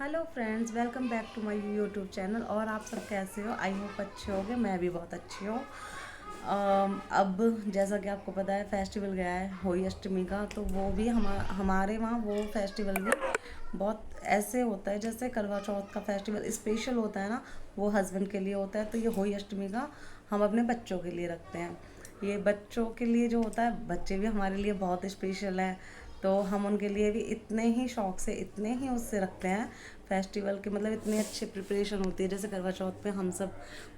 Hello friends, welcome back to my YouTube channel. और आप सब कैसे हो? आई होप अच्छे होगे। मैं भी बहुत अच्छी हूँ। अब जैसा कि आपको पता है, फेस्टिवल गया है होली अष्टमी का। तो वो भी हमारे वहाँ वो फेस्टिवल भी बहुत ऐसे होता है जैसे करवा चौथ का फेस्टिवल स्पेशल होता है ना, वो हस्बैंड के लिए होता है। तो ये होली अष्टमी का हम अपने बच्चों के लिए रखते हैं। ये बच्चों के लिए जो होता है, बच्चे भी हमारे लिए बहुत स्पेशल हैं। तो हम उनके लिए भी इतने ही शौक से, इतने ही उससे रखते हैं फेस्टिवल के। मतलब इतनी अच्छी प्रिपरेशन होती है। जैसे करवा चौथ पे हम सब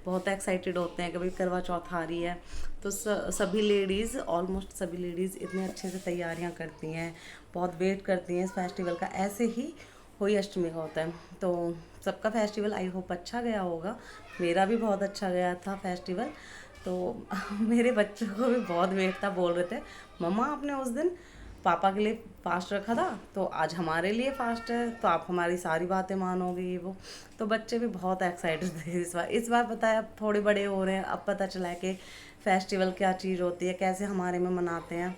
बहुत एक्साइटेड होते हैं कि भाई करवा चौथ आ रही है। तो सभी लेडीज़, ऑलमोस्ट सभी लेडीज़ इतने अच्छे से तैयारियां करती हैं, बहुत वेट करती हैं इस फेस्टिवल का। ऐसे ही होली अष्टमी का होता है। तो सबका फेस्टिवल आई होप अच्छा गया होगा। मेरा भी बहुत अच्छा गया था फेस्टिवल। तो मेरे बच्चों को भी बहुत वेट था। बोल रहे थे, मम्मा आपने उस दिन पापा के लिए फास्ट रखा था, तो आज हमारे लिए फास्ट है, तो आप हमारी सारी बातें मानोगे, ये वो। तो बच्चे भी बहुत एक्साइटेड थे इस बार पता है, अब थोड़े बड़े हो रहे हैं, अब पता चला है कि फेस्टिवल क्या चीज़ होती है, कैसे हमारे में मनाते हैं।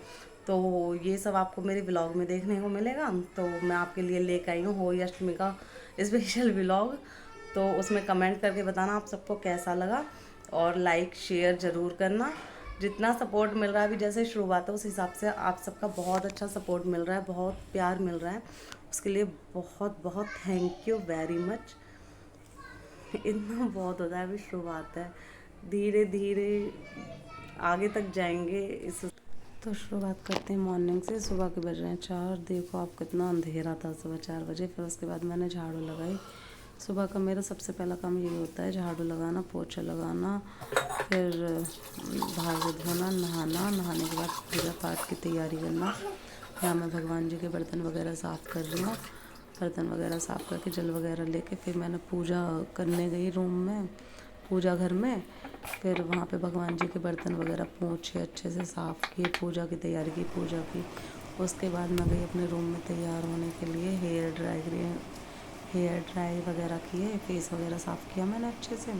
तो ये सब आपको मेरे व्लॉग में देखने को मिलेगा। तो मैं आपके लिए लेकर आई हूँ होली अष्टमी का स्पेशल व्लॉग। तो उसमें कमेंट करके बताना आप सबको कैसा लगा, और लाइक शेयर ज़रूर करना। जितना सपोर्ट मिल रहा है अभी, जैसे शुरुआत है उस हिसाब से आप सबका बहुत अच्छा सपोर्ट मिल रहा है, बहुत प्यार मिल रहा है। उसके लिए बहुत बहुत थैंक यू वेरी मच। इतना बहुत होता है, अभी शुरुआत है। धीरे धीरे आगे तक जाएंगे इस। तो शुरुआत करते हैं मॉर्निंग से। सुबह के बज रहे हैं 4। देखो आप, कितना अंधेरा था सुबह 4 बजे। फिर उसके बाद मैंने झाड़ू लगाई। सुबह का मेरा सबसे पहला काम यही होता है, झाड़ू लगाना, पोछा लगाना, फिर बाहर से धोना, नहाना। नहाने के बाद पूजा पाठ की तैयारी करना। यहाँ मैं भगवान जी के बर्तन वगैरह साफ़ कर रही हूँ। बर्तन वगैरह साफ़ करके जल वगैरह लेके फिर मैंने पूजा करने गई रूम में, पूजा घर में। फिर वहाँ पे भगवान जी के बर्तन वगैरह पोंछे, अच्छे से साफ़ किए, पूजा की तैयारी की, पूजा की। उसके बाद मैं गई अपने रूम में तैयार होने के लिए। हेयर ड्राई वगैरह किए, फेस वगैरह साफ़ किया मैंने अच्छे से।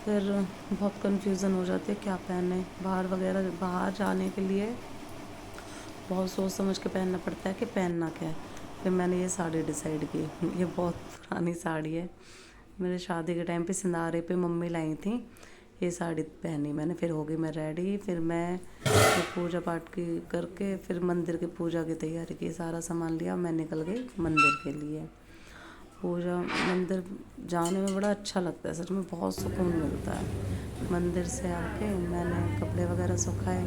फिर बहुत कन्फ्यूज़न हो जाती है क्या पहने। बाहर जाने के लिए बहुत सोच समझ के पहनना पड़ता है कि पहनना क्या है। फिर मैंने ये साड़ी डिसाइड की। ये बहुत पुरानी साड़ी है, मेरे शादी के टाइम पे सिंदारे पे मम्मी लाई थी। ये साड़ी पहनी मैंने, फिर हो गई मैं रेडी। फिर मैं पूजा पाठ की करके फिर मंदिर की पूजा की तैयारी की। सारा सामान लिया, मैं निकल गई मंदिर के लिए। पूजा मंदिर जाने में बड़ा अच्छा लगता है, सच में बहुत सुकून मिलता है। मंदिर से आके मैंने कपड़े वगैरह सुखाए।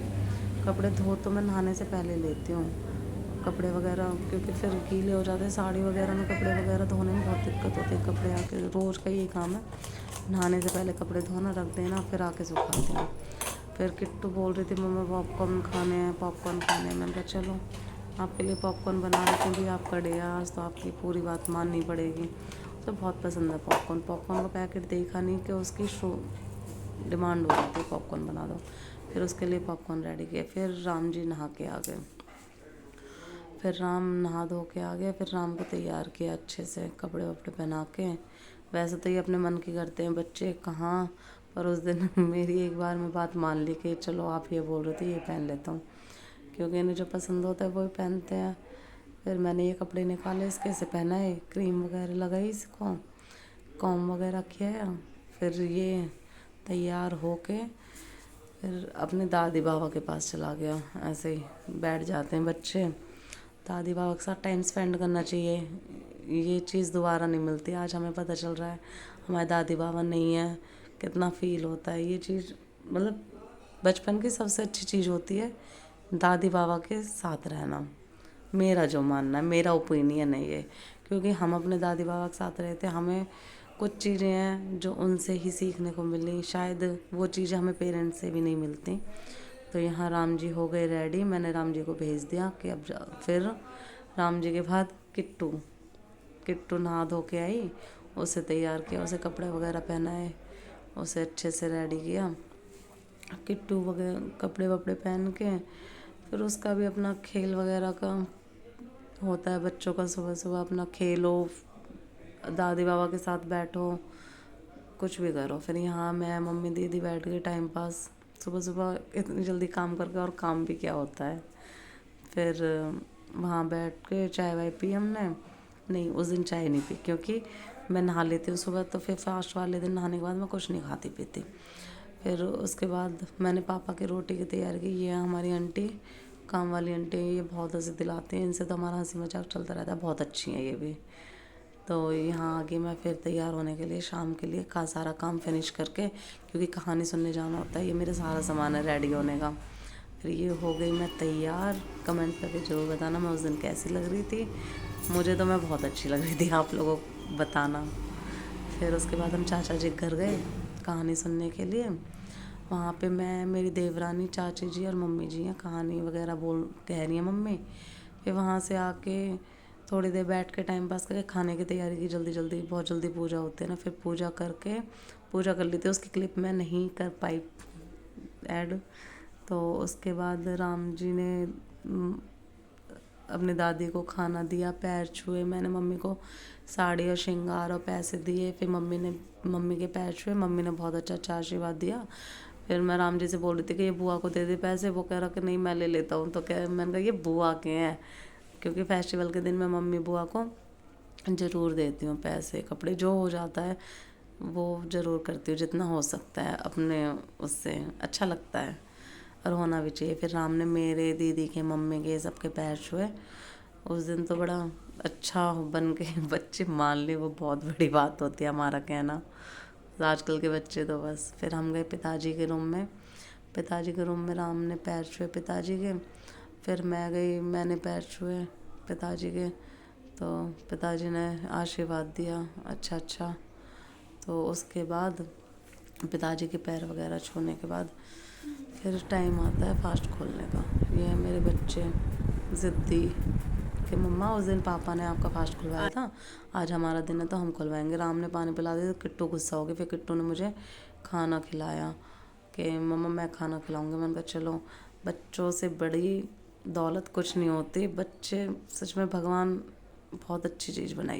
कपड़े धो तो मैं नहाने से पहले लेती हूँ कपड़े वगैरह, क्योंकि फिर गीले हो जाते हैं। साड़ी वगैरह में कपड़े वगैरह धोने में बहुत दिक्कत होती है। कपड़े आके रोज़ का यही काम है, नहाने से पहले कपड़े धोना, रख देना, फिर आके सुखाती हूँ। फिर किट्टू बोल रही थी, मम्मा पॉपकॉर्न खाने हैं, पॉपकॉर्न खाने हैं। मैंने कहा चलो आपके लिए पॉपकॉर्न बना रही थी, भी आपका डे है आज, तो आपकी पूरी बात माननी पड़ेगी। तो बहुत पसंद है पॉपकॉर्न। पॉपकॉर्न का पैकेट देखा नहीं कि उसकी डिमांड हो रही थी पॉपकॉर्न बना दो। फिर उसके लिए पॉपकॉर्न रेडी किए। फिर राम जी नहा के आ गए। फिर राम नहा धो के आ गए। फिर राम को तैयार किया अच्छे से, कपड़े वपड़े पहना के। वैसे तो ये अपने मन की करते हैं बच्चे, कहाँ। पर उस दिन मेरी एक बार में बात मान ली कि चलो आप ये बोल रहे थे, ये पहन लेता हूँ, क्योंकि इन्हें जो पसंद होता है वही पहनते हैं। फिर मैंने ये कपड़े निकाले, इसके से पहनाए, क्रीम वगैरह लगाई इसको, कॉम वगैरह किया। फिर ये तैयार हो के फिर अपने दादी बाबा के पास चला गया। ऐसे ही बैठ जाते हैं बच्चे। दादी बाबा के साथ टाइम स्पेंड करना चाहिए, ये चीज़ दोबारा नहीं मिलती। आज हमें पता चल रहा है हमारे दादी बाबा नहीं है, कितना फ़ील होता है। ये चीज़ मतलब बचपन की सबसे अच्छी चीज़ होती है दादी बाबा के साथ रहना। मेरा जो मानना है, मेरा ओपिनियन है ये, क्योंकि हम अपने दादी बाबा के साथ रहते, हमें कुछ चीज़ें हैं जो उनसे ही सीखने को मिली। शायद वो चीज़ें हमें पेरेंट्स से भी नहीं मिलती। तो यहाँ राम जी हो गए रेडी। मैंने राम जी को भेज दिया कि अब फिर राम जी के बाद किट्टू किट्टू नहा धो के आई, उसे तैयार किया, उसे कपड़े वगैरह पहनाए, उसे अच्छे से रेडी किया। किट्टू वगैरह कपड़े वपड़े पहन के फिर उसका भी अपना खेल वगैरह का होता है बच्चों का। सुबह सुबह अपना खेलो, दादी बाबा के साथ बैठो, कुछ भी करो। फिर यहाँ मैं मम्मी दीदी बैठ गए टाइम पास। सुबह सुबह इतनी जल्दी काम करके, और काम भी क्या होता है। फिर वहाँ बैठ के चाय वाय पी हमने। नहीं, उस दिन चाय नहीं पी, क्योंकि मैं नहा लेती हूँ सुबह, तो फिर फास्ट वाले दिन नहाने के बाद मैं कुछ नहीं खाती पीती। फिर उसके बाद मैंने पापा की रोटी की तैयारी की। ये हमारी आंटी, काम वाली आंटी, ये बहुत हंसी दिलाती हैं, इनसे तो हमारा हंसी मजाक चलता रहता है, बहुत अच्छी हैं ये भी। तो यहाँ आगे मैं फिर तैयार होने के लिए शाम के लिए का सारा काम फिनिश करके, क्योंकि कहानी सुनने जाना होता है। ये मेरे सारा सामान है रेडी होने का। फिर ये हो गई मैं तैयार। कमेंट करके ज़रूर बताना मैं उस दिन कैसी लग रही थी। मुझे तो मैं बहुत अच्छी लग रही थी, आप लोगों को बताना। फिर उसके बाद हम चाचा जी के घर गए कहानी सुनने के लिए। वहाँ पे मैं, मेरी देवरानी, चाची जी और मम्मी जी हैं, कहानी वगैरह कह रही हैं मम्मी। फिर वहाँ से आके थोड़ी देर बैठ के टाइम पास करके खाने की तैयारी की, जल्दी जल्दी, बहुत जल्दी पूजा होती है ना। फिर पूजा कर ली थी। उसकी क्लिप मैं नहीं कर पाई ऐड। तो उसके बाद राम जी ने अपनी दादी को खाना दिया, पैर छुए, मैंने मम्मी को साड़ी और श्रृंगार और पैसे दिए। फिर मम्मी के पैर छुए, मम्मी ने बहुत अच्छा आशीर्वाद दिया। फिर मैं राम जी से बोल रही थी कि ये बुआ को दे दे पैसे। वो कह रहा कि नहीं मैं ले लेता हूँ। तो मैंने कहा ये बुआ के हैं, क्योंकि फेस्टिवल के दिन मैं मम्मी बुआ को ज़रूर देती हूँ पैसे, कपड़े, जो हो जाता है वो ज़रूर करती हूँ, जितना हो सकता है अपने, उससे अच्छा लगता है और होना भी चाहिए। फिर राम ने मेरे, दीदी के, मम्मी के, सबके पैर छुए। उस दिन तो बड़ा अच्छा बन के बच्चे मान ले, वो बहुत बड़ी बात होती है हमारा कहना। आजकल के बच्चे तो बस। फिर हम गए पिताजी के रूम में। पिताजी के रूम में राम ने पैर छुए पिताजी के। फिर मैं गई, मैंने पैर छुए पिताजी के। तो पिताजी ने आशीर्वाद दिया अच्छा। तो उसके बाद पिताजी के पैर वगैरह छूने के बाद फिर टाइम आता है फास्ट खोलने का। ये है मेरे बच्चे ज़िद्दी कि मम्मा उस दिन पापा ने आपका फास्ट खुलवाया था, आज हमारा दिन है तो हम खुलवाएंगे। राम ने पानी पिला दिया तो किट्टू गुस्सा हो गया। फिर किट्टू ने मुझे खाना खिलाया कि मम्मा मैं खाना खिलाऊंगी। मैंने कहा चलो। बच्चों से बड़ी दौलत कुछ नहीं होती। बच्चे सच में भगवान बहुत अच्छी चीज़ बनाई।